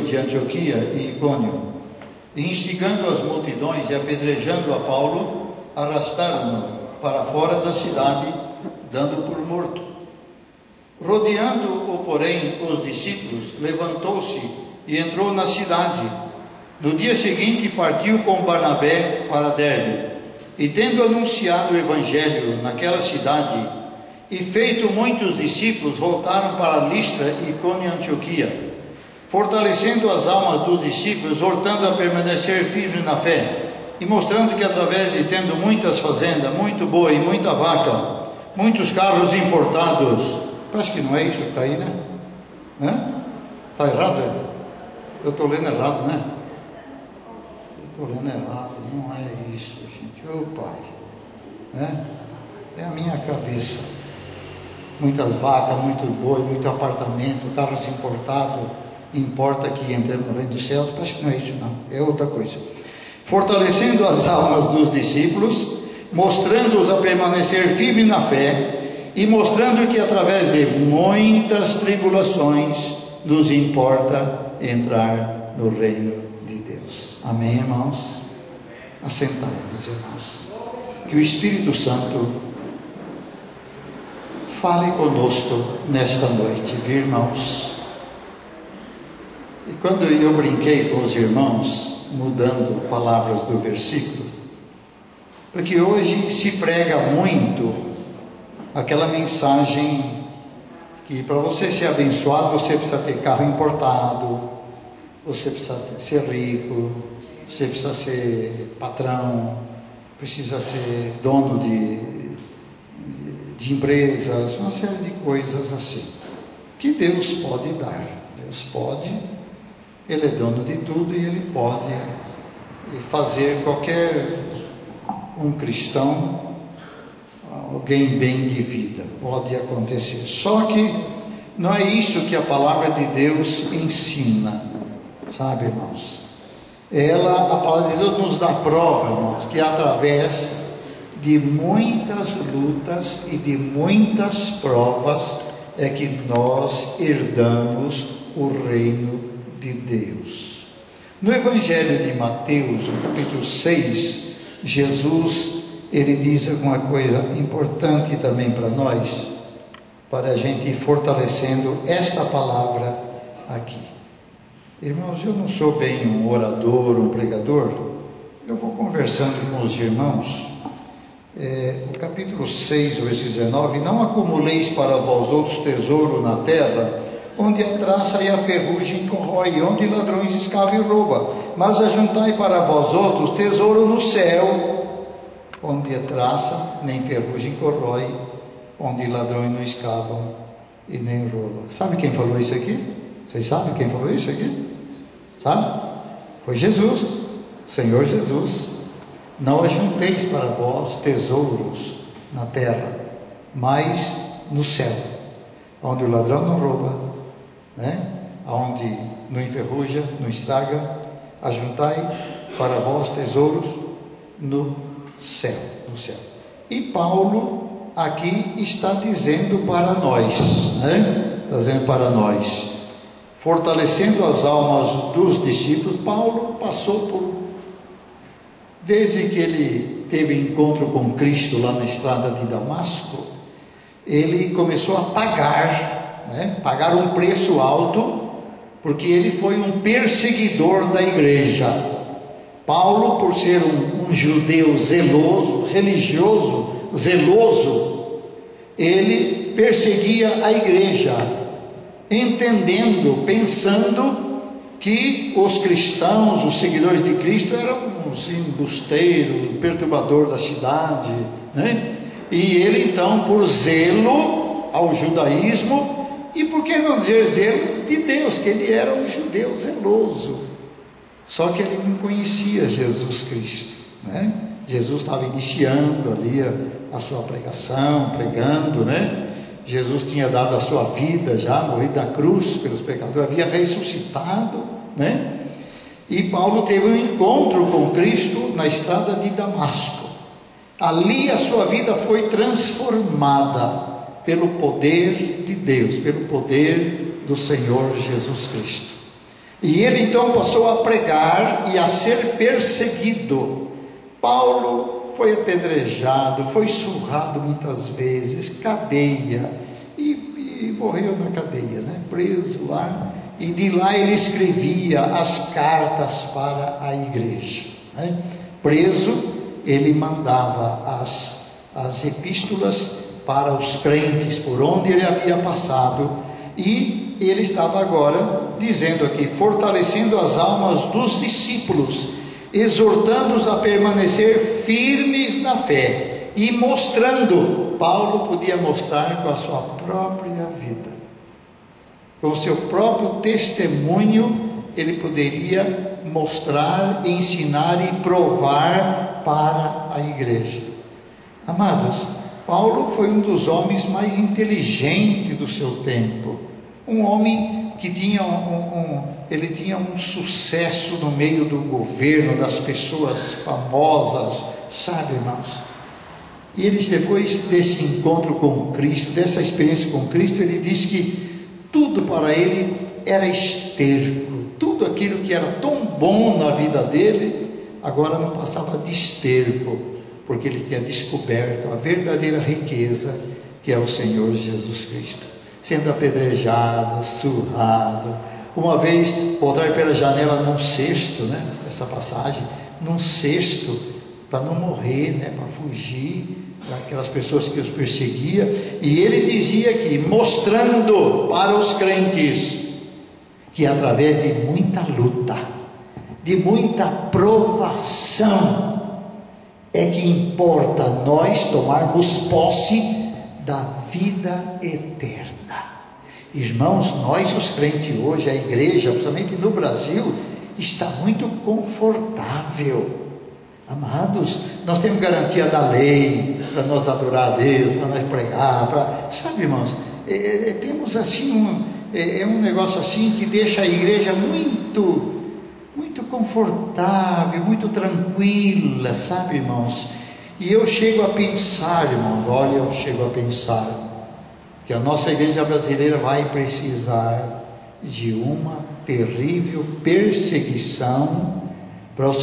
De Antioquia e Icônio, e instigando as multidões e apedrejando a Paulo, arrastaram-no para fora da cidade, dando por morto. Rodeando-o, porém, os discípulos, levantou-se e entrou na cidade. No dia seguinte partiu com Barnabé para Derbe, e tendo anunciado o evangelho naquela cidade e feito muitos discípulos, voltaram para Listra, Icônio e Antioquia, fortalecendo as almas dos discípulos, exortando a permanecer firmes na fé, e mostrando que através de tendo muitas fazendas, muito boi, muita vaca, muitos carros importados, parece que não é isso que está aí, né? Está errado? É? Eu estou lendo errado, né? Eu estou lendo errado, não é isso, gente. Ô Pai, é a minha cabeça. Muitas vacas, muito boi, muito apartamento, carros importados. Importa que entremos no reino dos céus, parece que não é isso não, é outra coisa. Fortalecendo as almas dos discípulos, mostrando-os a permanecer firmes na fé, e mostrando que através de muitas tribulações nos importa entrar no reino de Deus. Amém, irmãos? Assentai-vos, irmãos. Que o Espírito Santo fale conosco nesta noite, viu, irmãos? E quando eu brinquei com os irmãos, mudando palavras do versículo, porque hoje se prega muito aquela mensagem que para você ser abençoado, você precisa ter carro importado, você precisa ser rico, você precisa ser patrão, precisa ser dono de empresas, uma série de coisas assim, que Deus pode dar. Deus pode. Ele é dono de tudo e Ele pode fazer qualquer um cristão, alguém bem de vida, pode acontecer. Só que não é isso que a palavra de Deus ensina, sabe, irmãos? A palavra de Deus nos dá prova, irmãos, que através de muitas lutas e de muitas provas é que nós herdamos o reino de Deus. No Evangelho de Mateus, no capítulo 6, Jesus, ele diz alguma coisa importante também para nós, para a gente ir fortalecendo esta palavra aqui. Irmãos, eu não sou bem um orador, um pregador, eu vou conversando com os irmãos. O capítulo 6, versículo 19: não acumuleis para vós outros tesouro na terra, onde a traça e a ferrugem corrói, onde ladrões escavam e roubam, mas ajuntai para vós outros tesouro no céu, onde a traça nem ferrugem corrói, onde ladrões não escavam e nem roubam. Sabe quem falou isso aqui? Vocês sabem quem falou isso aqui? Sabe? Foi Jesus, Senhor Jesus. Não ajunteis para vós tesouros na terra, mas no céu, onde o ladrão não rouba, onde não enferruja, não estraga. Ajuntai para vós tesouros no céu, E Paulo aqui está dizendo para nós, está dizendo para nós, fortalecendo as almas dos discípulos. Paulo passou desde que ele teve encontro com Cristo lá na estrada de Damasco, ele começou a pagar um preço alto, porque ele foi um perseguidor da igreja. Paulo, por ser um judeu zeloso, religioso, zeloso, ele perseguia a igreja, entendendo, pensando que os cristãos, os seguidores de Cristo, eram uns embusteiros, perturbador da cidade, E ele então, por zelo ao judaísmo, e por que não dizer zelo de Deus, que ele era um judeu zeloso, só que ele não conhecia Jesus Cristo, Jesus estava iniciando ali a sua pregação, pregando, né? Jesus tinha dado a sua vida já, morrido na cruz pelos pecadores, havia ressuscitado, né? E Paulo teve um encontro com Cristo na estrada de Damasco. Ali a sua vida foi transformada pelo poder de Deus, pelo poder do Senhor Jesus Cristo. E ele então passou a pregar e a ser perseguido. Paulo foi apedrejado, foi surrado muitas vezes, cadeia, e morreu na cadeia, né? Preso lá. E de lá ele escrevia as cartas para a igreja, né? Preso, ele mandava as epístolas para os crentes por onde ele havia passado, e ele estava agora dizendo aqui, fortalecendo as almas dos discípulos, exortando-os a permanecer firmes na fé, e mostrando, Paulo podia mostrar com a sua própria vida, com o seu próprio testemunho, ele poderia mostrar, ensinar e provar para a igreja. Amados, Paulo foi um dos homens mais inteligentes do seu tempo, um homem que tinha ele tinha um sucesso no meio do governo, das pessoas famosas, sabe, irmãos? E eles, depois desse encontro com Cristo, dessa experiência com Cristo, ele diz que tudo para ele era esterco, tudo aquilo que era tão bom na vida dele, agora não passava de esterco, porque ele tinha descoberto a verdadeira riqueza, que é o Senhor Jesus Cristo, sendo apedrejado, surrado. Uma vez, botaram pela janela num cesto, né? Essa passagem, num cesto, para não morrer, né? Para fugir daquelas pessoas que os perseguiam. E ele dizia aqui, mostrando para os crentes, que através de muita luta, de muita provação, é que importa nós tomarmos posse da vida eterna. Irmãos, nós os crentes hoje, a igreja, principalmente no Brasil, está muito confortável. Amados, nós temos garantia da lei, para nós adorar a Deus, para nós pregar, sabe, irmãos, temos assim um negócio assim que deixa a igreja muito confortável, muito tranquila, sabe, irmãos? E eu chego a pensar, irmãos, olha, eu chego a pensar que a nossa igreja brasileira vai precisar de uma terrível perseguição para o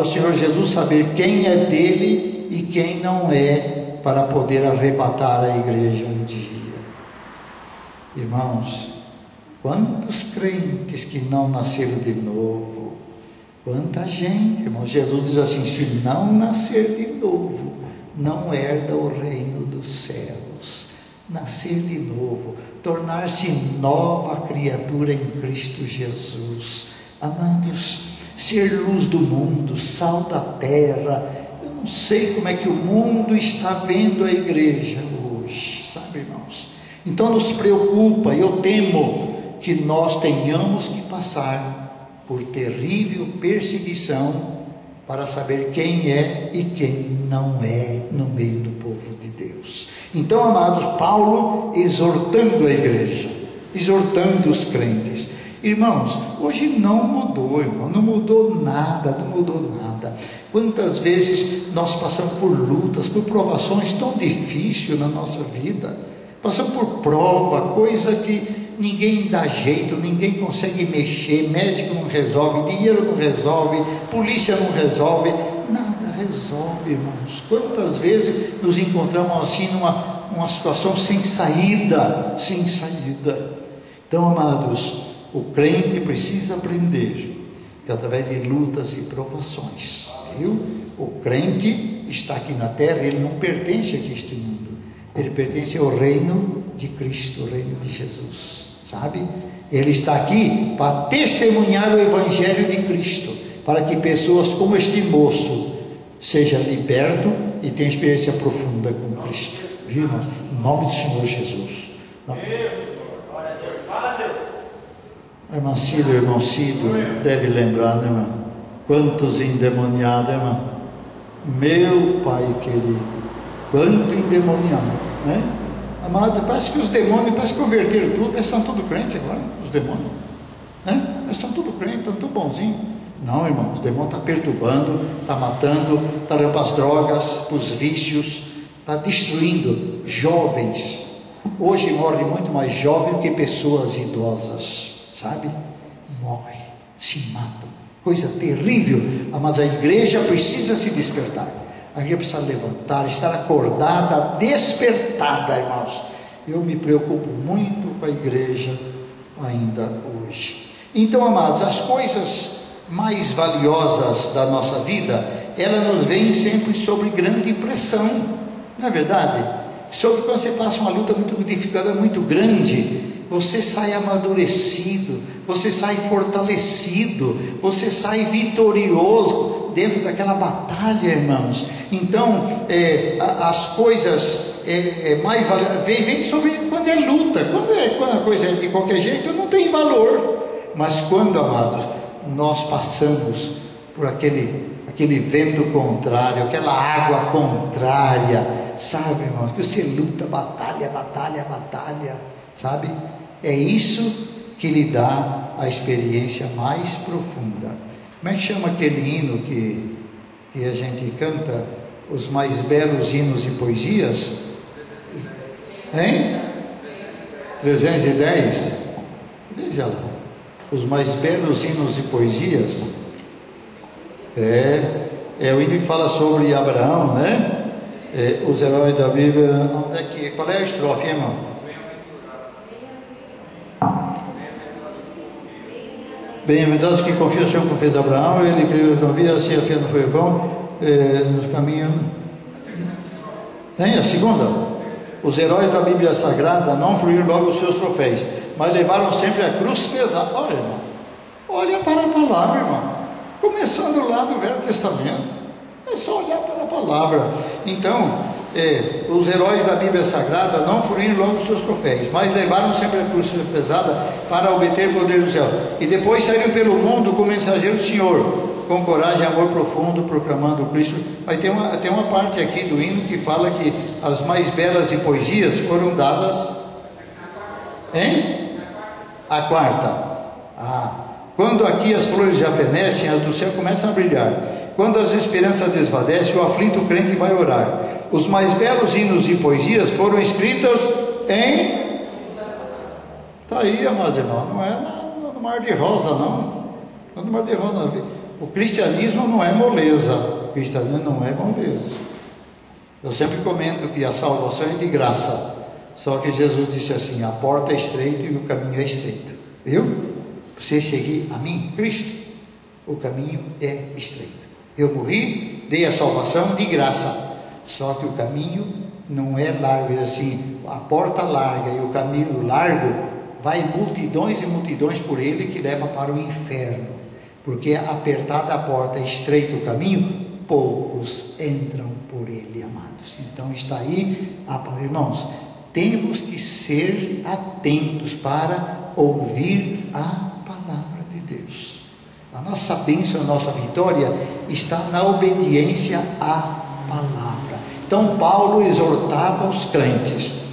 Senhor Jesus saber quem é dele e quem não é, para poder arrebatar a igreja um dia. Irmãos, quantos crentes que não nasceram de novo, quanta gente, irmãos. Jesus diz assim, se não nascer de novo, não herda o reino dos céus. Nascer de novo, tornar-se nova criatura em Cristo Jesus. Amados, ser luz do mundo, sal da terra. Eu não sei como é que o mundo está vendo a igreja hoje, sabe, irmãos? Então nos preocupa, eu temo que nós tenhamos que passar por terrível perseguição para saber quem é e quem não é no meio do povo de Deus. Então, amados, Paulo exortando a igreja, exortando os crentes. Irmãos, hoje não mudou, irmão, não mudou nada. Quantas vezes nós passamos por lutas, por provações tão difíceis na nossa vida, passamos por prova, coisa que ninguém dá jeito, ninguém consegue mexer, médico não resolve, dinheiro não resolve, polícia não resolve, nada resolve, irmãos. Quantas vezes nos encontramos assim numa situação sem saída. Então, amados, o crente precisa aprender que através de lutas e provações, viu? O crente está aqui na terra, ele não pertence aqui a este mundo, ele pertence ao reino de Cristo, o reino de Jesus, sabe? Ele está aqui para testemunhar o evangelho de Cristo, para que pessoas como este moço sejam libertos e tenham experiência profunda com Cristo, viu, irmãos? Em nome do Senhor Jesus. Irmão Cido deve lembrar, né, irmão? Quantos endemoniados, irmão? Meu Pai querido, quanto endemoniado, né? Amado, parece que os demônios, parece que converteram tudo, parece que estão tudo crente agora, os demônios, né? Eles estão tudo crente, estão tudo bonzinho. Não, irmão, os demônios estão perturbando, estão matando, estão levando para as drogas, para os vícios, está destruindo jovens. Hoje morre muito mais jovem do que pessoas idosas, sabe? Morre, se matam, coisa terrível. Mas a igreja precisa se despertar, a igreja precisa levantar, estar acordada, despertada, irmãos. Eu me preocupo muito com a igreja ainda hoje. Então, amados, as coisas mais valiosas da nossa vida, elas nos vêm sempre sobre grande pressão, não é verdade? Sobre quando você passa uma luta muito dificultada, muito grande, você sai amadurecido, você sai fortalecido, você sai vitorioso dentro daquela batalha, irmãos. Então, as coisas mais valiosas vem sobre quando é luta. Quando a coisa é de qualquer jeito, não tem valor. Mas quando, amados, nós passamos por aquele vento contrário, aquela água contrária, sabe, irmãos, que você luta, batalha, sabe? É isso que lhe dá a experiência mais profunda. Como é que chama aquele hino que a gente canta? Os mais belos hinos e poesias? Hein? 310? Veja lá. Os mais belos hinos e poesias. É o hino que fala sobre Abraão, né? Os heróis da Bíblia. Qual é a estrofe, irmão? Bem-aventurados que confiam no Senhor como fez Abraão, ele criou não via, assim a fé não foi vão, nos caminhos. Tem a segunda? Os heróis da Bíblia Sagrada não fluíram logo os seus troféus, mas levaram sempre a cruz pesada. Olha, irmão, olha para a palavra, irmão. Começando lá do Velho Testamento, é só olhar para a palavra. Então, os heróis da Bíblia Sagrada não fluíram logo os seus troféus, mas levaram sempre a cruz pesada para obter o poder do céu. E depois saíram pelo mundo como mensageiros do Senhor, com coragem e amor profundo, proclamando o Cristo. Mas tem uma parte aqui do hino que fala que as mais belas de poesias foram dadas. A quarta. Quando aqui as flores já fenecem, as do céu começam a brilhar. Quando as esperanças desvanecem, o aflito crente vai orar. Os mais belos hinos e poesias foram escritos em... Está aí, amados irmãos, não é no mar de rosa, não. Não é no mar de rosa, não. O cristianismo não é moleza. O cristianismo não é moleza. Eu sempre comento que a salvação é de graça. Só que Jesus disse assim: a porta é estreita e o caminho é estreito. Viu? Você seguir a mim, Cristo, o caminho é estreito. Eu morri, dei a salvação de graça. Só que o caminho não é largo, é assim, a porta larga e o caminho largo, vai multidões e multidões por ele que leva para o inferno, porque apertada a porta, estreito o caminho, poucos entram por ele, amados. Então está aí, irmãos, temos que ser atentos para ouvir a palavra de Deus. A nossa bênção, a nossa vitória está na obediência à palavra. Então Paulo exortava os crentes,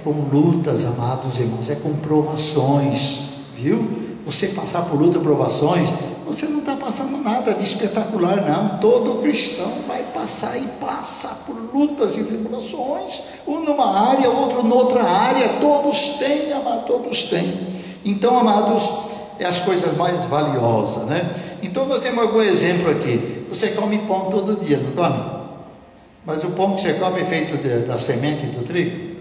com lutas, amados irmãos, com provações, viu? Você passar por lutas, provações, você não está passando nada de espetacular, não. Todo cristão vai passar e passa por lutas e tribulações, um numa área, outro noutra área, todos têm, amados, todos têm. Então, amados, é as coisas mais valiosas, né? Então nós temos algum exemplo aqui. Você come pão todo dia, não come? Mas o pão que você come é feito da semente do trigo?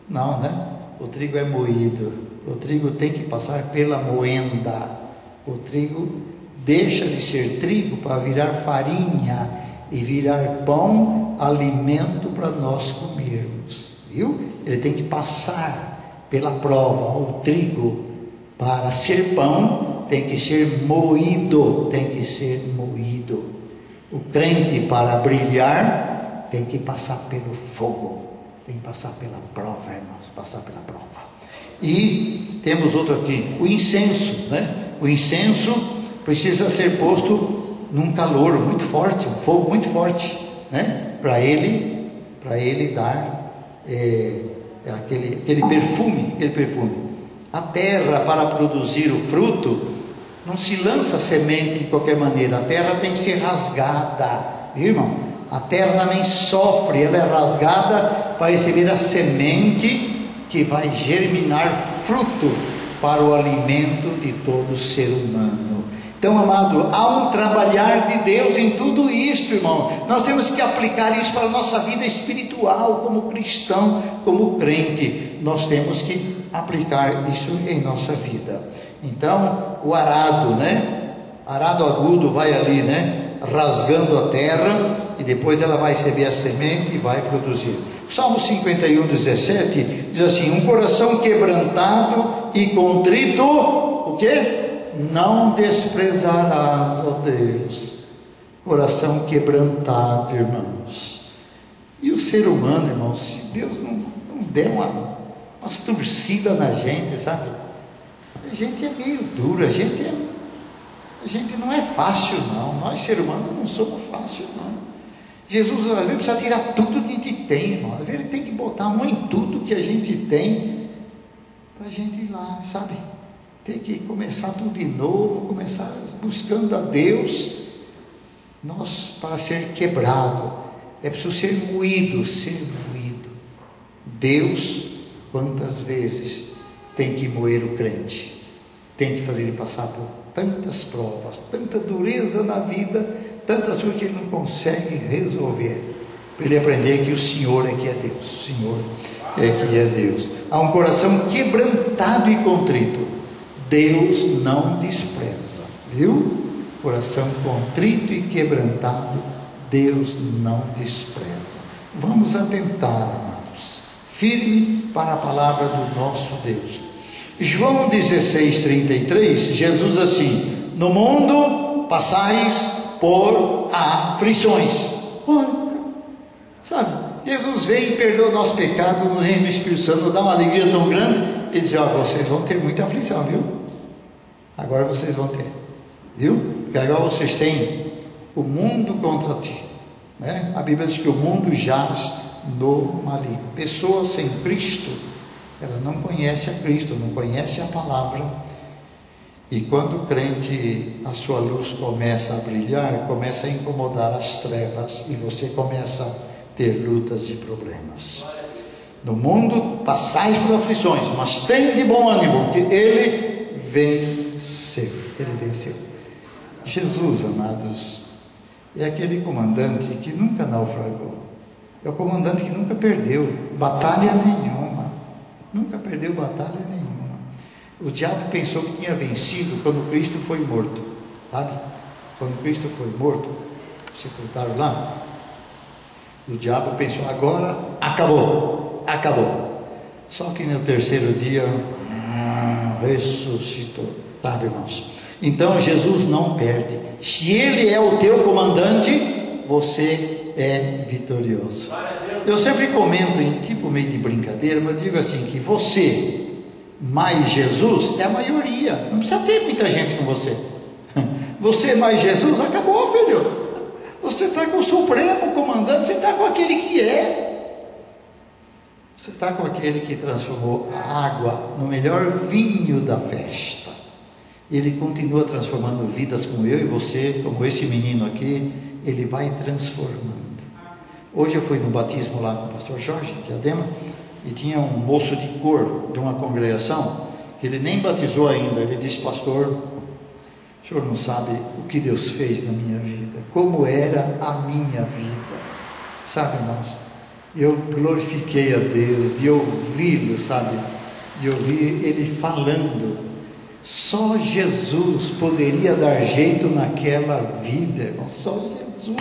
Não, né? O trigo é moído. O trigo tem que passar pela moenda. O trigo deixa de ser trigo para virar farinha e virar pão, alimento para nós comermos. Viu? Ele tem que passar pela prova. O trigo, para ser pão, tem que ser moído. Tem que ser moído. O crente, para brilhar, tem que passar pelo fogo, tem que passar pela prova, irmãos, passar pela prova. E temos outro aqui, o incenso, né? O incenso precisa ser posto num calor muito forte, um fogo muito forte, né? Para ele dar aquele perfume. A terra, para produzir o fruto, não se lança semente de qualquer maneira. A terra tem que ser rasgada, viu, irmão? A terra também sofre, ela é rasgada para receber a semente que vai germinar fruto para o alimento de todo ser humano. Então, amado, há um trabalhar de Deus em tudo isso, irmão. Nós temos que aplicar isso para a nossa vida espiritual, como cristão, como crente. Nós temos que aplicar isso em nossa vida. Então, o arado, né? Arado agudo vai ali, né? Rasgando a terra, e depois ela vai receber a semente e vai produzir. Salmo 51, 17 diz assim: um coração quebrantado e contrito, o quê? Não desprezarás, ó Deus. Coração quebrantado, irmãos. E o ser humano, irmãos, se Deus não der umas torcidas na gente, sabe? A gente é meio duro, a gente não é fácil, não. Nós, ser humanos, não somos fáceis, não. Jesus, às vezes, precisa tirar tudo que a gente tem, irmão. Às vezes, ele tem que botar a mão em tudo que a gente tem, para a gente ir lá, sabe? Tem que começar tudo de novo, começar buscando a Deus. Nós, para ser quebrado, é preciso ser moído. Deus, quantas vezes tem que moer o crente, tem que fazer ele passar por tantas provas, tanta dureza na vida, tantas coisas que ele não consegue resolver, para ele aprender que o Senhor é que é Deus, o Senhor é que é Deus. Há um coração quebrantado e contrito, Deus não despreza, viu? Coração contrito e quebrantado, Deus não despreza. Vamos atentar, amados, firme para a palavra do nosso Deus. João 16:33, Jesus assim: no mundo passais por aflições. Sabe, Jesus veio e perdoa o nosso pecado, nos enche do Espírito Santo, nos dá uma alegria tão grande. Ele diz: ó, vocês vão ter muita aflição, viu? Agora vocês vão ter, viu? Porque agora vocês têm o mundo contra ti, né? A Bíblia diz que o mundo jaz no maligno. Pessoas sem Cristo, ela não conhece a Cristo, não conhece a palavra. E quando o crente, a sua luz começa a brilhar, começa a incomodar as trevas, e você começa a ter lutas e problemas. No mundo passais por aflições, mas tem de bom ânimo, que ele venceu. Ele venceu. Jesus, amados, é aquele comandante que nunca naufragou. É o comandante que nunca perdeu batalha nenhuma. Nunca perdeu batalha nenhuma. O diabo pensou que tinha vencido quando Cristo foi morto, sabe? Quando Cristo foi morto, sepultaram lá, o diabo pensou: agora acabou. Só que no terceiro dia ressuscitou, sabe, irmãos? Então Jesus não perde. Se ele é o teu comandante, você é vitorioso. Eu sempre comento em tipo meio de brincadeira, mas eu digo assim, que você mais Jesus é a maioria. Não precisa ter muita gente com você. Você mais Jesus, acabou, filho. Você está com o Supremo Comandante, você está com aquele que é. Você está com aquele que transformou a água no melhor vinho da festa. Ele continua transformando vidas como eu e você, como esse menino aqui. Ele vai transformando. Hoje eu fui no batismo lá com o pastor Jorge, de Adema, e tinha um moço de cor de uma congregação, que ele nem batizou ainda. Ele disse: pastor, o senhor não sabe o que Deus fez na minha vida, como era a minha vida, sabe, irmãos? Eu glorifiquei a Deus de ouvi-lo, sabe, de ouvir ele falando. Só Jesus poderia dar jeito naquela vida, irmão, só Jesus.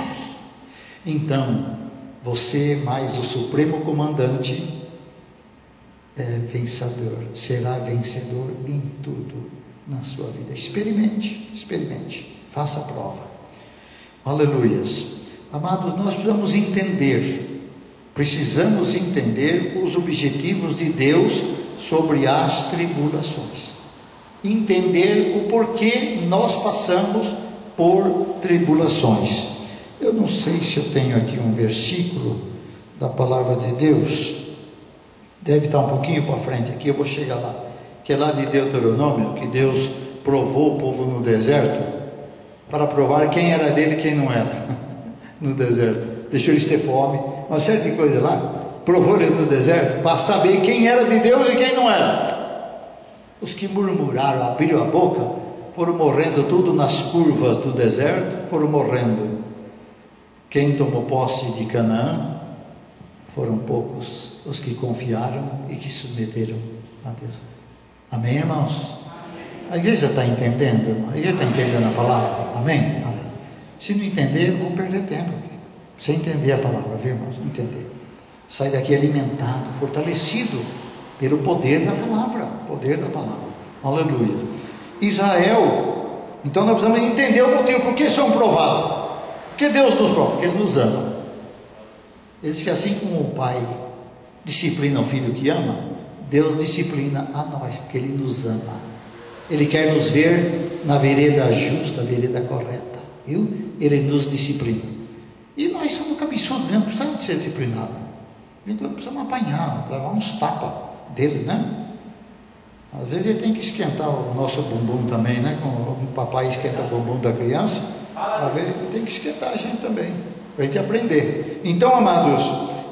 Então, você mais o Supremo Comandante é vencedor, será vencedor em tudo na sua vida. Experimente, faça a prova. Aleluias. Amados, nós precisamos entender os objetivos de Deus sobre as tribulações, entender o porquê nós passamos por tribulações. Eu não sei se eu tenho aqui um versículo da palavra de Deus. Deve estar um pouquinho para frente aqui, eu vou chegar lá. Que é lá de Deuteronômio, que Deus provou o povo no deserto, para provar quem era dele e quem não era, no deserto. Deixou eles ter fome, uma série de coisas lá. Provou eles no deserto, para saber quem era de Deus e quem não era. Os que murmuraram, abriram a boca, foram morrendo tudo nas curvas do deserto, foram morrendo. Quem tomou posse de Canaã, foram poucos os que confiaram e que submeteram a Deus. Amém, irmãos? A igreja está entendendo, irmão? A igreja está entendendo a palavra? Amém? Amém. Se não entender, vão perder tempo. Sem entender a palavra, viu, irmãos? Não entender. Sai daqui alimentado, fortalecido pelo poder da palavra. Poder da palavra. Aleluia. Israel, então nós precisamos entender o motivo, por que são provados? Porque Deus nos prova, porque Ele nos ama. Ele diz que assim como o pai disciplina o filho que ama, Deus disciplina a nós, porque Ele nos ama. Ele quer nos ver na vereda justa, vereda correta, viu? Ele nos disciplina. E nós somos cabeçudos mesmo, precisamos de ser disciplinados. Precisamos apanhar, levar uns tapas dele, né? Às vezes ele tem que esquentar o nosso bumbum também, né? Como o papai esquenta o bumbum da criança, às vezes ele tem que esquentar a gente também, para a gente aprender. Então, amados,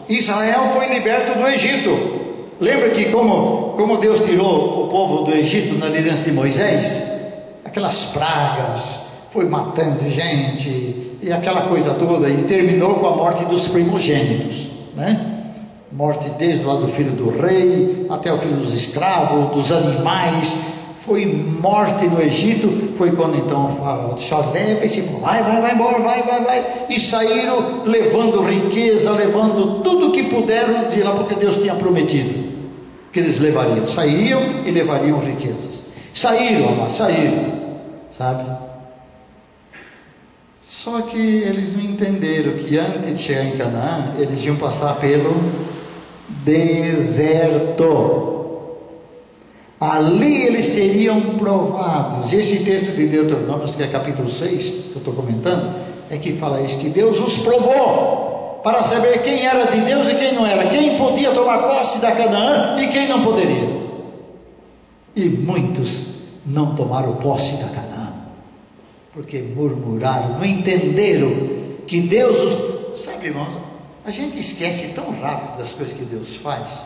Israel foi liberto do Egito. Lembra que como Deus tirou o povo do Egito na liderança de Moisés? Aquelas pragas, foi matando gente, e aquela coisa toda, e terminou com a morte dos primogênitos, né? Morte desde lá do filho do rei, até o filho dos escravos, dos animais. Foi morte no Egito. Foi quando então o faraó disse: leva esse povo, vai embora, vai. E saíram levando riqueza, levando tudo que puderam de lá, porque Deus tinha prometido que eles levariam. Saíam e levariam riquezas. Saíram, sabe? Só que eles não entenderam que antes de chegar em Canaã, eles iam passar pelo deserto. Ali eles seriam provados. Esse texto de Deuteronômio, que é capítulo 6, que eu estou comentando, é que fala isso, que Deus os provou para saber quem era de Deus e quem não era, quem podia tomar posse da Canaã e quem não poderia. E muitos não tomaram posse da Canaã, porque murmuraram, não entenderam que Deus os... Sabe, irmãos, a gente esquece tão rápido das coisas que Deus faz.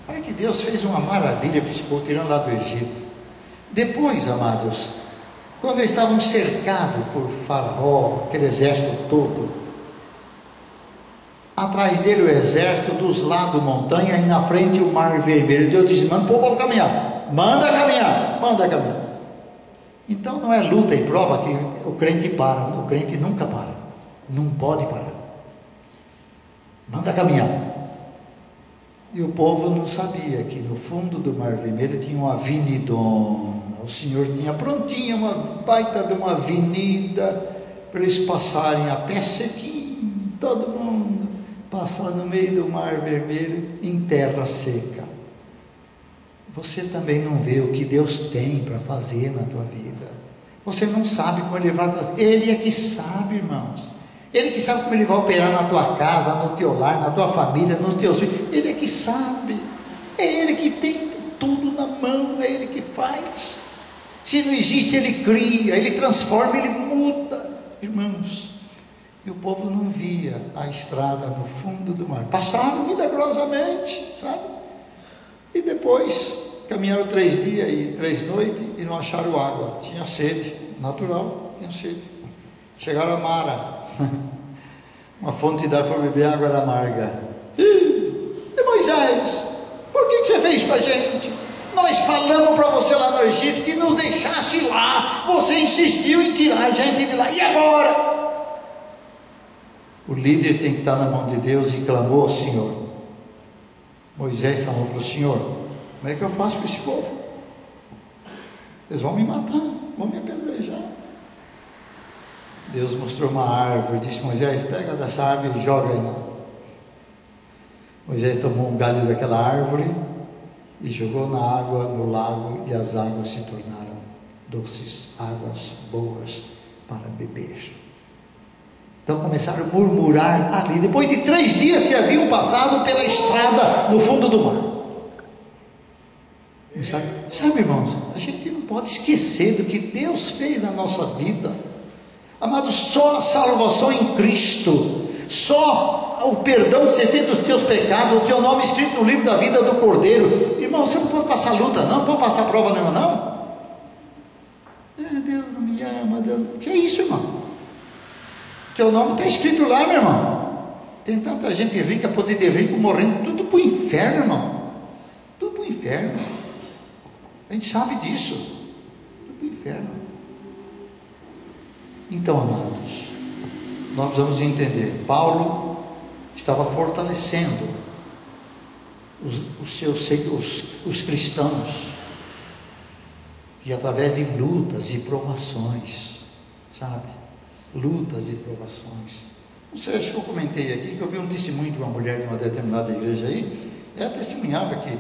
Olha que Deus fez uma maravilha para esse povo, tirando lá do Egito. Depois, amados, quando eles estavam cercados por Faraó, aquele exército todo, atrás dele o exército, dos lados montanha, e na frente o mar vermelho. Deus disse: manda o povo caminhar, manda caminhar. Então não é luta e prova que o crente para, o crente nunca para, não pode parar. Manda caminhar. E o povo não sabia que no fundo do Mar Vermelho tinha uma avenidona. O Senhor tinha prontinha uma baita de uma avenida para eles passarem a pé sequinho, todo mundo passar no meio do Mar Vermelho em terra seca. Você também não vê o que Deus tem para fazer na tua vida. Você não sabe como Ele vai fazer. Ele é que sabe, irmãos. Ele que sabe como Ele vai operar na tua casa, no teu lar, na tua família, nos teus filhos. Ele é que sabe. É Ele que tem tudo na mão, é Ele que faz. Se não existe, Ele cria, Ele transforma, Ele muda. Irmãos, e o povo não via a estrada no fundo do mar. Passaram milagrosamente, sabe? E depois caminharam 3 dias e 3 noites e não acharam água. Tinha sede, natural, tinha sede. Chegaram a Mara. Uma fonte d'água para beber, água era amarga. E Moisés, por que você fez para a gente? Nós falamos para você lá no Egito que nos deixasse lá. Você insistiu em tirar a gente de lá. E agora? O líder tem que estar na mão de Deus e clamou ao Senhor. Moisés clamou para o Senhor: como é que eu faço com esse povo? Eles vão me matar, vão me apedrejar. Deus mostrou uma árvore, disse: Moisés, pega dessa árvore e joga aí. Moisés tomou um galho daquela árvore e jogou na água, no lago, e as águas se tornaram doces, águas boas para beber. Então começaram a murmurar ali, depois de 3 dias que haviam passado pela estrada no fundo do mar. Sabe, irmãos, a gente não pode esquecer do que Deus fez na nossa vida. Amados, só a salvação em Cristo, só o perdão que você tem dos teus pecados, o teu nome escrito no livro da vida do Cordeiro. Irmão, você não pode passar luta não, pode passar prova nenhuma não. Deus não me ama, Deus... Que é isso, irmão? Teu nome está escrito lá, meu irmão. Tem tanta gente rica, poder de rico, morrendo, tudo para o inferno, irmão. Tudo para o inferno. A gente sabe disso. Tudo para o inferno. Então, amados, nós vamos entender. Paulo estava fortalecendo os cristãos. E através de lutas e provações, sabe? Lutas e provações. Não sei, acho que eu comentei aqui que eu vi um testemunho de uma mulher de uma determinada igreja aí. Ela testemunhava que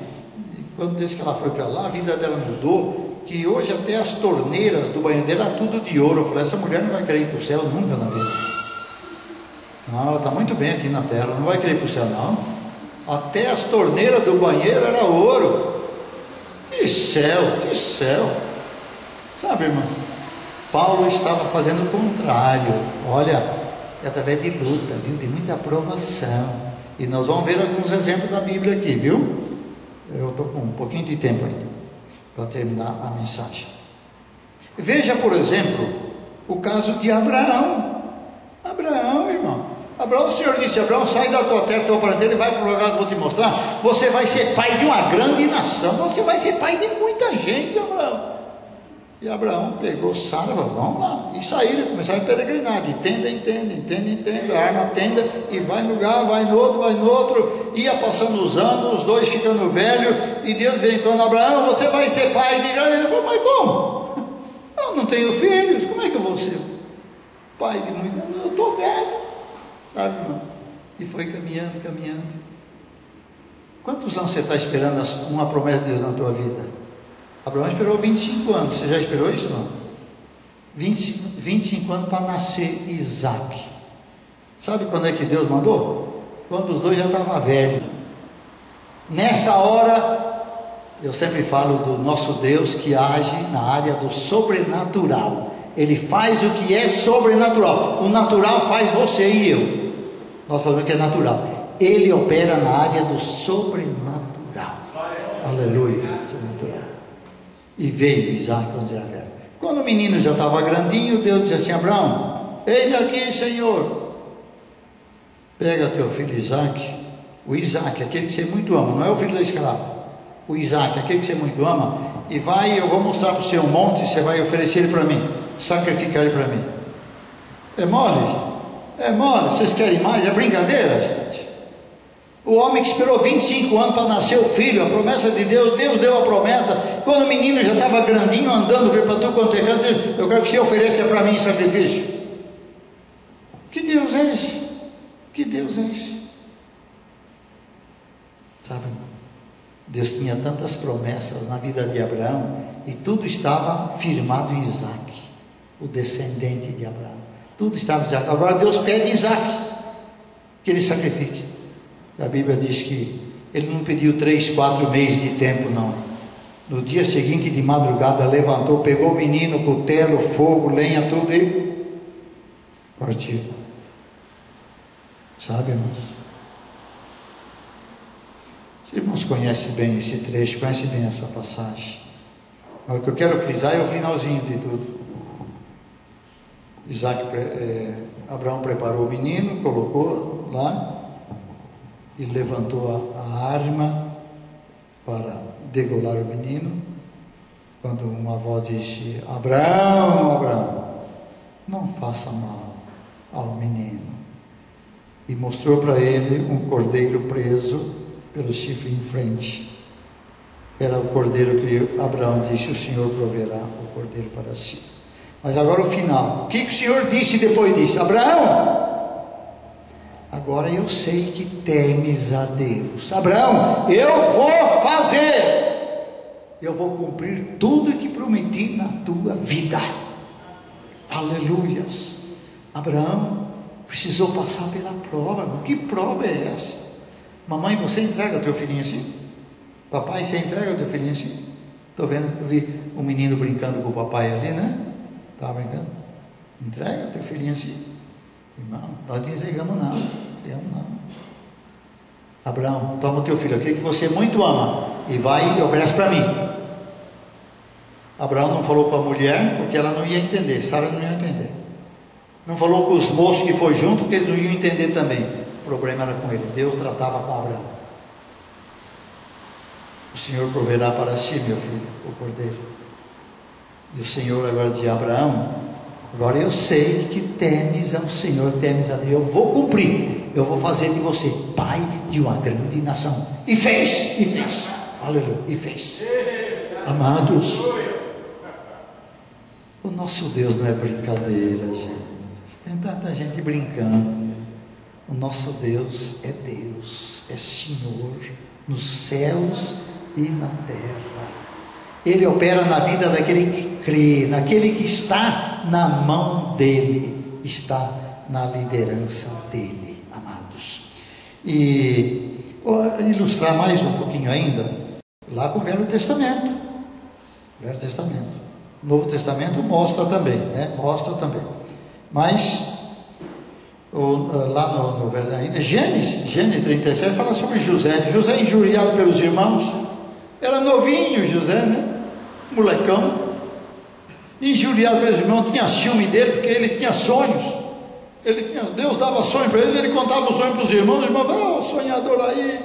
desde que ela foi para lá, a vida dela mudou, que hoje até as torneiras do banheiro dela era tudo de ouro. Eu falei, essa mulher não vai querer ir para o céu nunca na vida. Não, ela está muito bem aqui na terra, não vai querer ir para o céu não. Até as torneiras do banheiro era ouro. Que céu, que céu. Sabe, irmão? Paulo estava fazendo o contrário. Olha, é através de luta, viu? De muita aprovação. E nós vamos ver alguns exemplos da Bíblia aqui, viu? Eu estou com um pouquinho de tempo ainda para terminar a mensagem. Veja, por exemplo, o caso de Abraão. Abraão, irmão. Abraão, o Senhor disse: Abraão, sai da tua terra, tua parentela e vai para o lugar que eu vou te mostrar. Você vai ser pai de uma grande nação. Você vai ser pai de muita gente, Abraão. E Abraão pegou Sara e falou: vamos lá. E saíram, começaram a peregrinar, de tenda em tenda, arma a tenda, e vai no lugar, vai no outro. Ia passando os anos, os dois ficando velhos, e Deus veio quando Abraão, você vai ser pai de grande. Ele falou: mas como? Eu não tenho filhos, como é que eu vou ser pai de muita? Eu estou velho, sabe, irmão? E foi caminhando. Quantos anos você está esperando uma promessa de Deus na tua vida? Abraão esperou 25 anos. Você já esperou isso, não? 25 anos para nascer Isaac. Sabe quando é que Deus mandou? Quando os dois já estavam velhos. Nessa hora, eu sempre falo do nosso Deus que age na área do sobrenatural. Ele faz o que é sobrenatural. O natural faz você e eu. Nós falamos que é natural. Ele opera na área do sobrenatural. Aleluia. Sobrenatural. E veio Isaac quando era velho. Quando o menino já estava grandinho, Deus disse assim: Abraão, eis-me aqui, Senhor. Pega teu filho Isaac. O Isaac, aquele que você muito ama, não é o filho da escrava. O Isaac, aquele que você muito ama. E vai, eu vou mostrar para você um monte, e você vai oferecer ele para mim. Sacrificar ele para mim. É mole, gente? É mole? Vocês querem mais? É brincadeira, gente? O homem que esperou 25 anos para nascer o filho, a promessa de Deus, Deus deu a promessa. Quando o menino já estava grandinho, andando para tudo quanto é canto, eu quero que você ofereça para mim sacrifício. Que Deus é esse? Que Deus é esse? Sabe, Deus tinha tantas promessas na vida de Abraão, e tudo estava firmado em Isaac, o descendente de Abraão. Tudo estava em Isaac. Agora Deus pede Isaac que ele sacrifique. A Bíblia diz que ele não pediu 3, 4 meses de tempo, não. No dia seguinte, de madrugada, levantou, pegou o menino, cutelo, fogo, lenha, tudo e partiu. Sabe, irmãos? Os irmãos conhecem bem esse trecho, conhecem bem essa passagem. Mas o que eu quero frisar é o finalzinho de tudo. Abraão preparou o menino, colocou lá, e levantou a arma para degolar o menino, quando uma voz disse: Abraão, Abraão, não faça mal ao menino. E mostrou para ele um cordeiro preso pelo chifre em frente. Era o cordeiro que Abraão disse: o Senhor proverá o cordeiro para si. Mas agora o final. O que o Senhor disse depois disso? Abraão, agora eu sei que temes a Deus. Abraão, eu vou fazer. Eu vou cumprir tudo o que prometi na tua vida. Aleluias. Abraão, Precisou passar pela prova, irmão. Que prova é essa? Mamãe, você entrega o teu filhinho assim? Papai, você entrega o teu filhinho assim? Estou vendo, eu vi um menino brincando com o papai ali, né? Estava brincando. Entrega o teu filhinho assim. Irmão, nós não entregamos nada. Abraão, toma o teu filho, aquele que você muito ama, e vai e oferece para mim. Abraão não falou para a mulher, porque ela não ia entender, Sara não ia entender. Não falou com os moços que foi junto, porque eles não iam entender também. O problema era com ele. Deus tratava com Abraão. O Senhor proverá para si, meu filho, o cordeiro. E o Senhor agora dizia: Abraão, agora eu sei que temes ao Senhor, temes a Deus. Eu vou cumprir, eu vou fazer de você pai de uma grande nação. E fez. Aleluia, e fez. Amados, o nosso Deus não é brincadeira, gente. Tem tanta gente brincando. O nosso Deus, é Senhor nos céus e na terra. Ele opera na vida daquele que crê, naquele que está na mão dele, está na liderança dele, amados. E ilustrar mais um pouquinho ainda, lá com o Velho Testamento. O Novo Testamento mostra também, né? Mas lá no ainda Gênesis 37 fala sobre José. José injuriado pelos irmãos, era novinho José, né? Molecão, injuriado pelos irmãos, tinha ciúme dele, porque ele tinha sonhos. Deus dava sonho para ele contava o sonho para os irmãos falavam: sonhador aí,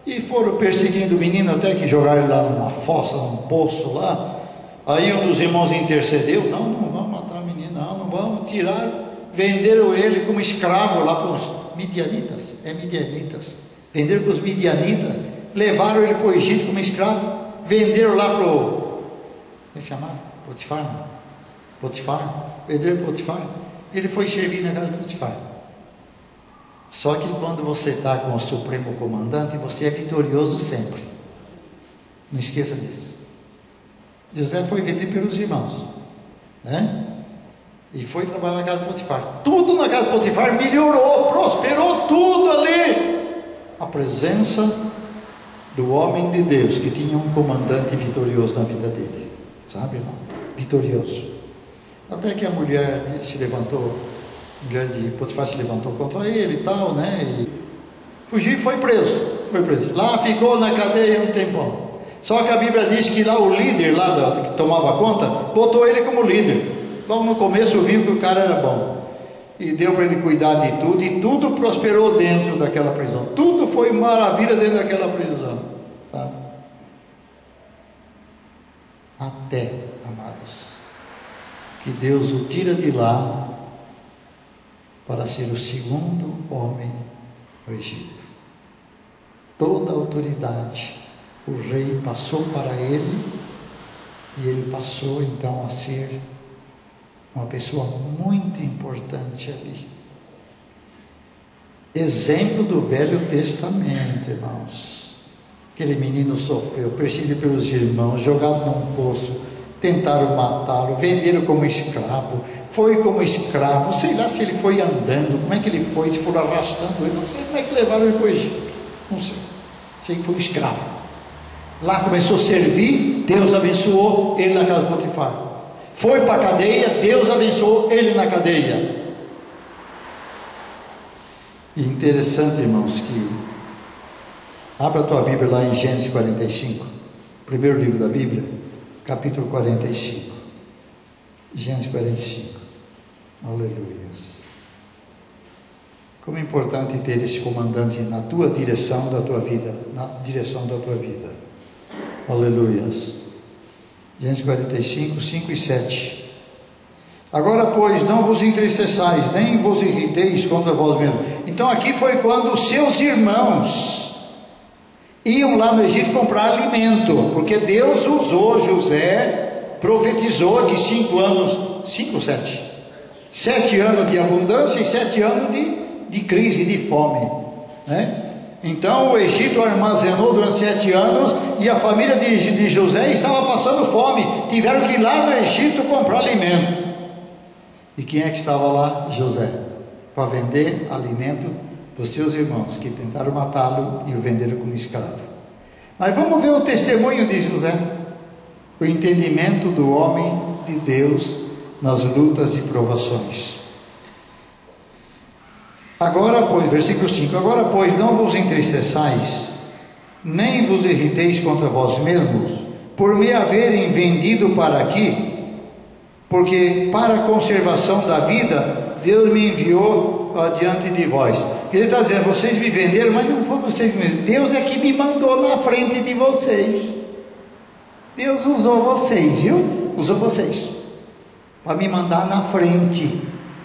e foram perseguindo o menino até que jogaram ele lá numa fossa, num poço lá. Aí um dos irmãos intercedeu: não vamos matar o menino, não vamos tirar. Venderam ele como escravo lá para os midianitas. Venderam para os midianitas, levaram ele para o Egito como escravo, venderam lá para o, como é que chamava? Potifar. Venderam para Potifar. Ele foi servir na casa de Potifar. Só que quando você está com o Supremo Comandante, você é vitorioso sempre. Não esqueça disso. José foi vendido pelos irmãos, né? E foi trabalhar na casa de Potifar. Tudo na casa de Potifar melhorou, prosperou tudo ali. A presença do homem de Deus, que tinha um comandante vitorioso na vida dele. Sabe, irmão? Vitorioso. Até que a mulher se levantou, a mulher de Potifar se levantou contra ele e tal, né? E fugiu e foi preso. Lá ficou na cadeia um tempão. Só que a Bíblia diz que lá o líder, que tomava conta, botou ele como líder. Logo no começo viu que o cara era bom. E deu para ele cuidar de tudo. E tudo prosperou dentro daquela prisão. Tudo foi maravilha dentro daquela prisão. Tá? Até, amados, que Deus o tira de lá para ser o segundo homem no Egito. Toda a autoridade, o rei passou para ele, e ele passou então a ser uma pessoa muito importante ali. Exemplo do Velho Testamento, irmãos. Aquele menino sofreu, perseguido pelos irmãos, jogado num poço, tentaram matá-lo, venderam como escravo, foi como escravo, sei lá se ele foi andando, como é que ele foi, se foram arrastando ele, não sei como é que levaram ele para o Egito, não sei que foi um escravo. Lá começou a servir, Deus abençoou ele na casa de Potifar. Foi para a cadeia, Deus abençoou ele na cadeia. E interessante, irmãos, que abra a tua Bíblia lá em Gênesis 45, primeiro livro da Bíblia, capítulo 45. Gênesis 45. Aleluia. Como é importante ter esse comandante na tua direção da tua vida, na direção da tua vida. Aleluia. Gênesis 45, 5 e 7. Agora, pois, não vos entristeçais, nem vos irriteis contra vós mesmos. Então aqui foi quando os seus irmãos iam lá no Egito comprar alimento, porque Deus usou José, profetizou que 5 anos, 5 ou 7? 7 anos de abundância e 7 anos de crise, de fome, né? Então o Egito armazenou durante 7 anos, e a família de José estava passando fome, tiveram que ir lá no Egito comprar alimento. E quem é que estava lá? José, para vender alimento para os seus irmãos, que tentaram matá-lo e o venderam como escravo. Mas vamos ver o testemunho de José, o entendimento do homem de Deus nas lutas e provações. Agora, pois, versículo 5, agora, pois, não vos entristeçais, nem vos irriteis contra vós mesmos, por me haverem vendido para aqui, porque para a conservação da vida, Deus me enviou adiante de vós. Ele está dizendo, vocês me venderam, mas não foi vocês mesmos, Deus é que me mandou na frente de vocês. Deus usou vocês, viu? Usou vocês, para me mandar na frente,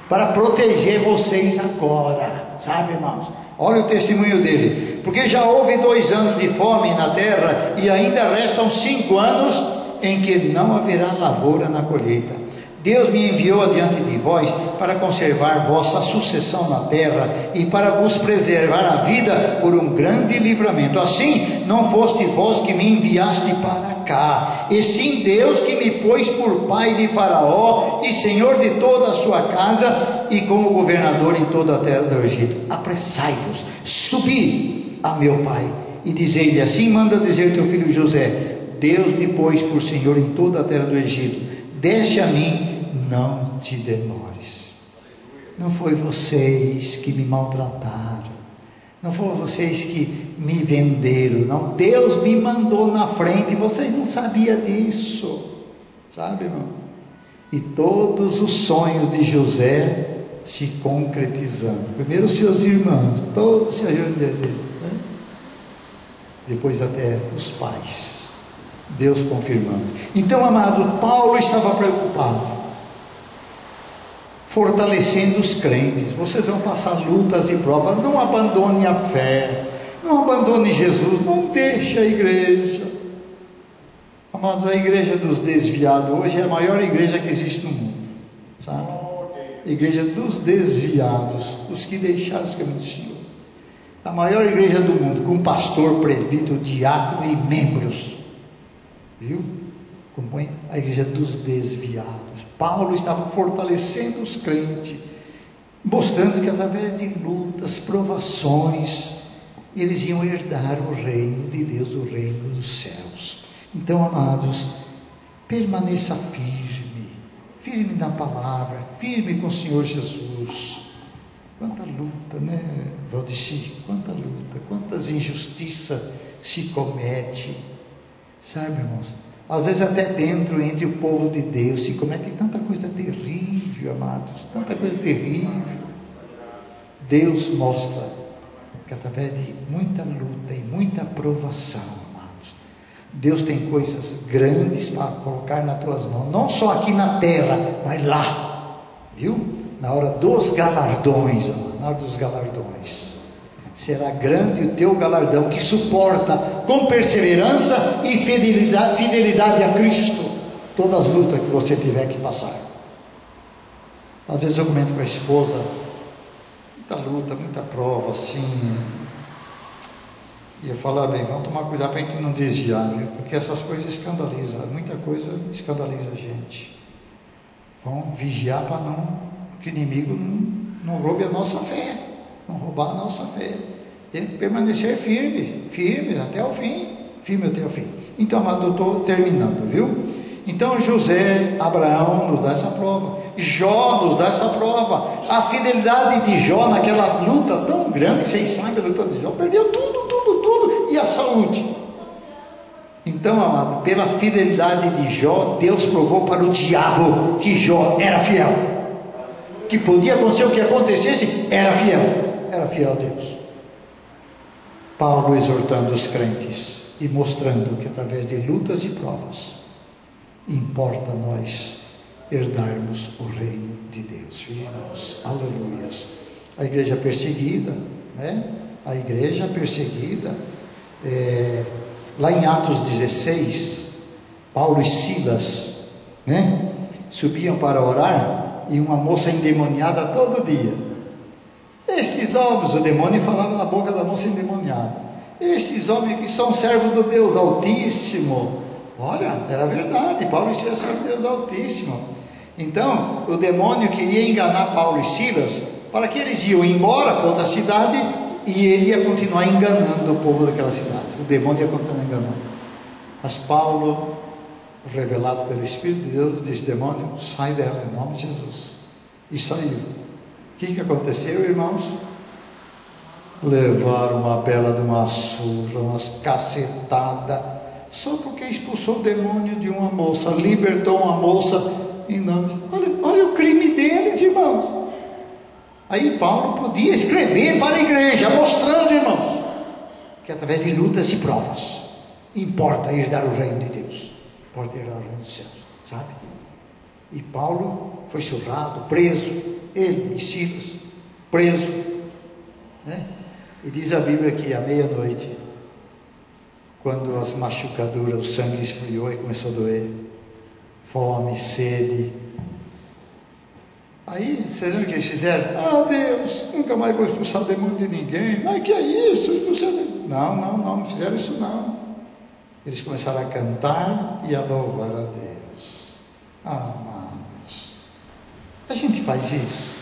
para proteger vocês agora, sabe, irmãos? Olha o testemunho dele, porque já houve 2 anos de fome na terra, e ainda restam 5 anos em que não haverá lavoura na colheita. Deus me enviou adiante de vós para conservar vossa sucessão na terra e para vos preservar a vida por um grande livramento. Assim, não foste vós que me enviaste para cá, e sim Deus que me pôs por pai de Faraó e senhor de toda a sua casa e como governador em toda a terra do Egito. Apressai-vos, subi a meu pai e dizei-lhe, assim manda dizer teu filho José, Deus me pôs por senhor em toda a terra do Egito, desce a mim, não te demores. Não foi vocês que me maltrataram, não foram vocês que me venderam, não, Deus me mandou na frente, vocês não sabiam disso, sabe, irmão? E todos os sonhos de José se concretizando, primeiro os seus irmãos, todos se ajudam dele, né? Depois até os pais, Deus confirmando. Então, amado, Paulo estava preocupado, fortalecendo os crentes. Vocês vão passar lutas e provas, não abandone a fé, não abandone Jesus, não deixe a igreja. Amados, a igreja dos desviados hoje é a maior igreja que existe no mundo, sabe? Igreja dos desviados, os que deixaram os caminhos do Senhor. A maior igreja do mundo, com pastor, presbítero, diácono e membros, viu? Compõe a igreja dos desviados. Paulo estava fortalecendo os crentes, mostrando que através de lutas, provações, eles iam herdar o reino de Deus, o reino dos céus. Então, amados, permaneça firme, firme na palavra, firme com o Senhor Jesus. Quanta luta, né, Valdeci? Quanta luta, quantas injustiças se comete, sabe, irmãos? Às vezes até dentro, entre o povo de Deus, se comete tanta coisa terrível, amados, tanta coisa terrível. Deus mostra que através de muita luta e muita provação, amados, Deus tem coisas grandes para colocar nas tuas mãos, não só aqui na terra, mas lá, viu? Na hora dos galardões, amado, na hora dos galardões. Será grande o teu galardão, que suporta com perseverança e fidelidade a Cristo todas as lutas que você tiver que passar. Às vezes eu comento com a esposa, muita luta, muita prova, assim, e eu falo, bem, vamos tomar cuidado para a gente não desviar, viu? Porque essas coisas escandalizam, muita coisa escandaliza a gente. Vamos vigiar para que o inimigo não roube a nossa fé, não roubar a nossa fé. Tem que permanecer firme até o fim, firme até o fim. Então, amado, eu estou terminando, viu? Então, José, Abraão nos dá essa prova, Jó nos dá essa prova. A fidelidade de Jó naquela luta tão grande, que vocês sabem, a luta de Jó, perdeu tudo, e a saúde. Então, amado, pela fidelidade de Jó, Deus provou para o diabo que Jó era fiel, que podia acontecer o que acontecesse, era fiel a Deus. Paulo exortando os crentes e mostrando que através de lutas e provas importa nós herdarmos o reino de Deus, irmãos, aleluias. A igreja perseguida, né? A igreja perseguida, lá em Atos 16, Paulo e Silas, né? Subiam para orar, e uma moça endemoniada todo dia. Estes homens, o demônio falava na boca da moça endemoniada, estes homens que são servos do Deus Altíssimo. Olha, era verdade, Paulo era servo do Deus Altíssimo. Então, o demônio queria enganar Paulo e Silas, para que eles iam embora para outra cidade, e ele ia continuar enganando o povo daquela cidade. O demônio ia continuar enganando. Mas Paulo, revelado pelo Espírito de Deus, disse: demônio, sai dela em nome de Jesus. E saiu. O que aconteceu, irmãos? Levaram uma bela de uma surra, umas cacetadas, só porque expulsou o demônio de uma moça, libertou uma moça em nome de... Olha o crime deles, irmãos. Aí Paulo podia escrever para a igreja, mostrando, irmãos, que através de lutas e provas importa herdar o reino de Deus, importa herdar o reino dos céus, sabe? E Paulo foi surrado, preso, ele e Silas, preso, né? E diz a Bíblia que à meia-noite, quando as machucaduras, o sangue esfriou e começou a doer, fome, sede, aí, vocês viram o que eles fizeram? Ah, Deus, nunca mais vou expulsar o demônio de ninguém. Mas que é isso? Expulsar demônio? Não fizeram isso não. Eles começaram a cantar e a louvar a Deus. Amados, a gente faz isso?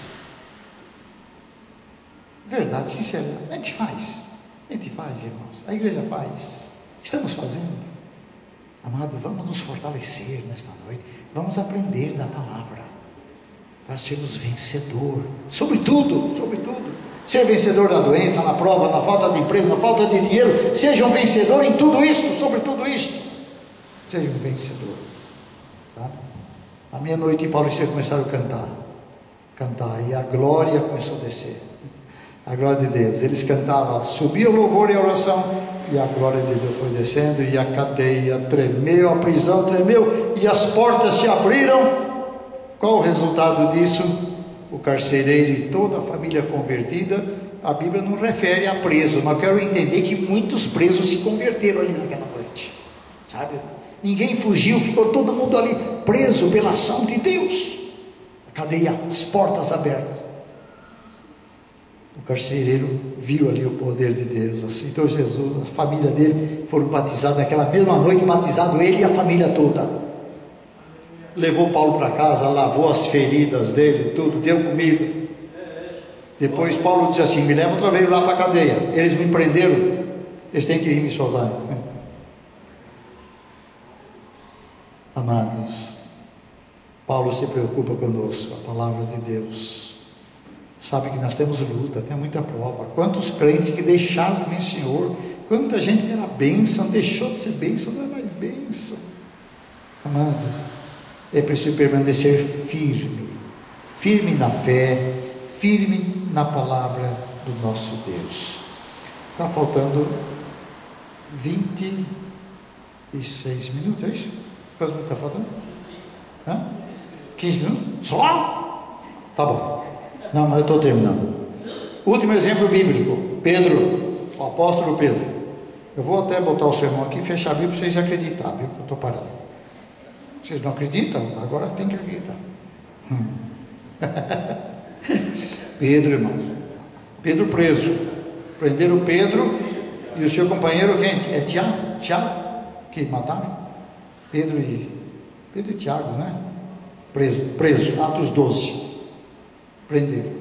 Verdade, sinceramente, a gente faz, irmãos. A igreja faz. Estamos fazendo. Amado, vamos nos fortalecer nesta noite. Vamos aprender da palavra, para sermos vencedor, sobretudo, ser vencedor da doença, na prova, na falta de emprego, na falta de dinheiro. Seja um vencedor em tudo isto, sobre tudo isto. Seja um vencedor, sabe? À meia-noite, Paulo e Silas começaram a cantar, e a glória começou a descer, a glória de Deus. Eles cantavam, subia o louvor e a oração, e a glória de Deus foi descendo, e a cadeia tremeu, a prisão tremeu, e as portas se abriram. Qual o resultado disso? O carcereiro e toda a família convertida. A Bíblia não refere a preso, mas eu quero entender que muitos presos se converteram ali naquela noite, sabe? Ninguém fugiu, ficou todo mundo ali preso pela ação de Deus. A cadeia, as portas abertas. O carcereiro viu ali o poder de Deus, aceitou Jesus, a família dele foram batizados naquela mesma noite, batizado ele e a família toda. Levou Paulo para casa, lavou as feridas dele, tudo, deu comida. Depois Paulo disse assim: me leva outra vez lá para a cadeia. Eles me prenderam, eles têm que vir me soltar. Amados, Paulo se preocupa conosco, a palavra de Deus. Sabe que nós temos luta, tem muita prova. Quantos crentes que deixaram o Senhor, quanta gente que era bênção, deixou de ser bênção, não é mais bênção. Amados, é preciso permanecer firme na fé, firme na palavra do nosso Deus. Está faltando 26 minutos, é isso? Quantos minutos está faltando? 15 minutos? Só? Tá bom. Não, mas eu estou terminando. Último exemplo bíblico, Pedro, o apóstolo Pedro. Eu vou até botar o sermão aqui e fechar a Bíblia para vocês acreditarem, viu? Eu estou parado. Vocês não acreditam? Agora tem que acreditar. Pedro, irmãos. Pedro preso. Prenderam Pedro e o seu companheiro, quem? É Tiago, que mataram? Pedro e Tiago, né? Preso. Atos 12. Prenderam.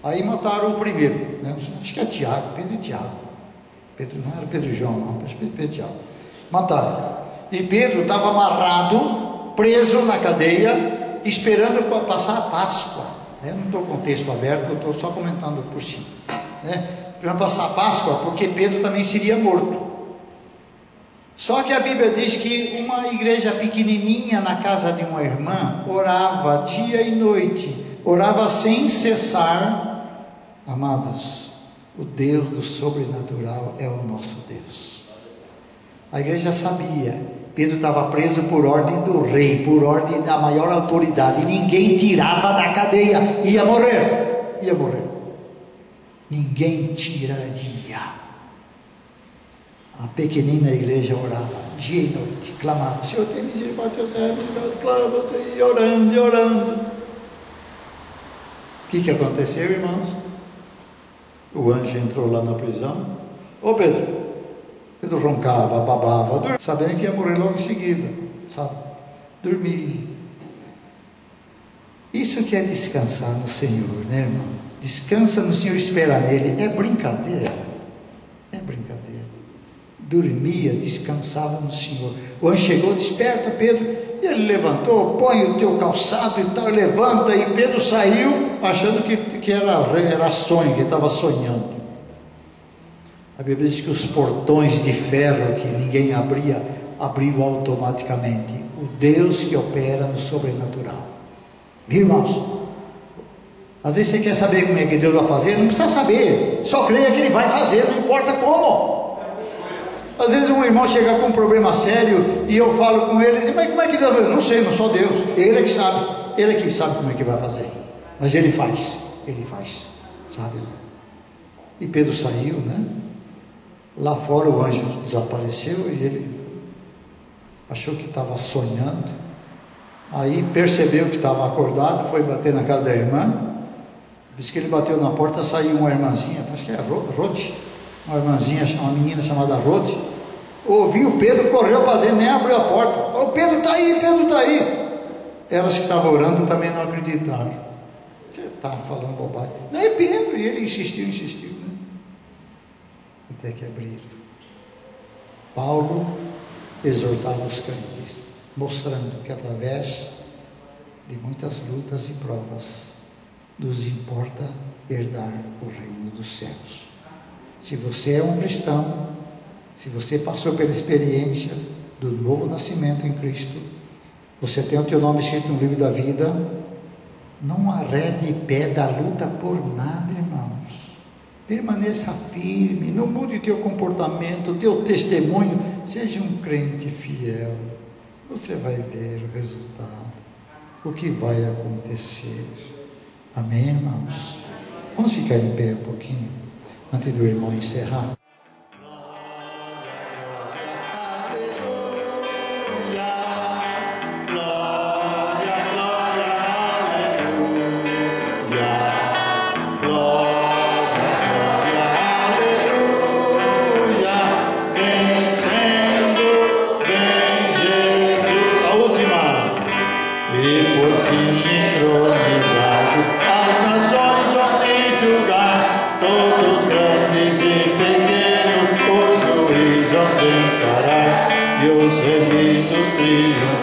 Aí mataram o primeiro, né? Acho que é Tiago, Pedro e Tiago. Pedro não era Pedro e João, não. Acho que Pedro e Tiago. Mataram. E Pedro estava amarrado, preso na cadeia, esperando para passar a Páscoa. Eu não estou com o texto aberto, eu estou só comentando por cima. Para passar a Páscoa, porque Pedro também seria morto. Só que a Bíblia diz que uma igreja pequenininha na casa de uma irmã orava dia e noite, orava sem cessar. Amados, o Deus do sobrenatural é o nosso Deus. A igreja sabia, Pedro estava preso por ordem do rei, por ordem da maior autoridade, e ninguém tirava da cadeia, ia morrer, ninguém tiraria. A pequenina igreja orava dia e noite, clamava: Senhor, tem misericórdia, clama, Senhor, e orando. O que aconteceu, irmãos? O anjo entrou lá na prisão. Ô Pedro roncava, babava, sabendo que ia morrer logo em seguida, sabe? Dormia. Isso que é descansar no Senhor, né, irmão? Descansa no Senhor, espera nele. É brincadeira. É brincadeira. Dormia, descansava no Senhor. O anjo chegou, desperta Pedro. E ele levantou, põe o teu calçado e tal, levanta. E Pedro saiu achando que era sonho, que estava sonhando. A Bíblia diz que os portões de ferro que ninguém abria, abriu automaticamente. O Deus que opera no sobrenatural. Viu, irmãos? Às vezes você quer saber como é que Deus vai fazer, não precisa saber, só creia que Ele vai fazer, não importa como. Às vezes um irmão chega com um problema sério e eu falo com ele, diz, mas como é que Deus vai fazer? Não sei, não sou Deus, Ele é que sabe como é que vai fazer, mas Ele faz, sabe? E Pedro saiu, né? Lá fora o anjo desapareceu e ele achou que estava sonhando. Aí percebeu que estava acordado, foi bater na casa da irmã. Diz que ele bateu na porta, saiu uma irmãzinha, acho que é Rode, uma menina chamada Rode. Ouviu Pedro, correu para dentro, nem abriu a porta. Falou, Pedro está aí. Elas que estavam orando também não acreditaram. Você está falando bobagem. Não é Pedro, e ele insistiu, né? Até que abriram. Paulo exortava os crentes, mostrando que através de muitas lutas e provas nos importa herdar o reino dos céus. Se você é um cristão, se você passou pela experiência do novo nascimento em Cristo, você tem o teu nome escrito no livro da vida, não arrede pé da luta por nada, irmãos. Permaneça firme, não mude teu comportamento, teu testemunho, seja um crente fiel. Você vai ver o resultado, o que vai acontecer. Amém, irmãos? Vamos ficar em pé um pouquinho, antes do irmão encerrar. E os reinos triunfarão.